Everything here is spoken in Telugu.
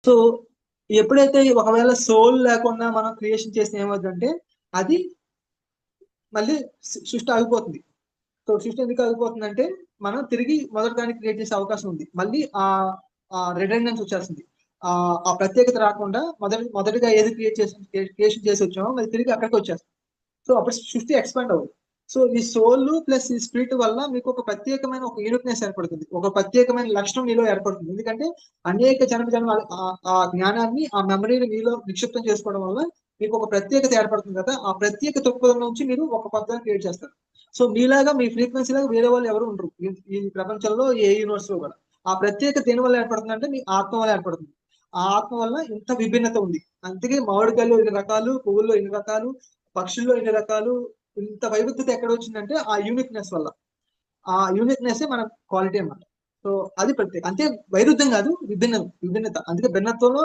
సో, ఎప్పుడైతే ఒకవేళ సోల్ లేకుండా మనం క్రియేషన్ చేస్తే ఏమవుద్దంటే, అది మళ్ళీ సృష్టి ఆగిపోతుంది. సో, సృష్టి ఎందుకు ఆగిపోతుందంటే, మనం తిరిగి మొదటి దాన్ని క్రియేట్ చేసే అవకాశం ఉంది. మళ్ళీ రిడెండెన్స్ వచ్చేస్తుంది. ఆ ప్రత్యేకత రాకుండా మొదటిగా ఏది క్రియేషన్ చేసి వచ్చామో మళ్ళీ తిరిగి అక్కడికే వచ్చేస్తాం. సో, అప్పుడు సృష్టి ఎక్స్‌పాండ్ అవ్వదు. సో, ఈ సోల్ ప్లస్ ఈ స్పిరిట్ వల్ల మీకు ఒక ప్రత్యేకమైన ఒక యూనిక్‌నెస్ ఏర్పడుతుంది. ఒక ప్రత్యేకమైన లక్షణం మీలో ఏర్పడుతుంది. ఎందుకంటే అనేక జన్మల ఆ జ్ఞానాన్ని, ఆ మెమరీని మీలో నిక్షిప్తం చేసుకోవడం వల్ల మీకు ఒక ప్రత్యేకత ఏర్పడుతుంది కదా! ఆ ప్రత్యేక దృక్పథం నుంచి మీరు ఒక కొత్తగా క్రియేట్ చేస్తారు. సో, మీలాగా మీ ఫ్రీక్వెన్సీ‌లాగా వేరే వాళ్ళు ఎవరు ఉండరు. ఈ ప్రపంచంలో ఏ యూనివర్స్‌లో కూడా. ఆ ప్రత్యేకత దేనివల్ల ఏర్పడుతుందంటే మీ ఆత్మ వల్ల ఏర్పడుతుంది. ఆ ఆత్మ వల్ల ఇంత విభిన్నత ఉంది. అందుకే మామిడికాయల్లో ఇన్ని రకాలు, పువ్వుల్లో ఇన్ని రకాలు, పక్షుల్లో ఇన్ని రకాలు, ఇంత వైవిధ్యత ఎక్కడొచ్చిందంటే ఆ యూనిక్‌నెస్ వల్ల. ఆ యూనిక్‌నెస్సే మన క్వాలిటీ అన్నమాట. సో, అది ప్రత్యేక. అంటే వైరుధ్యం కాదు, విభిన్నత. అందుకే భిన్నత్వంలో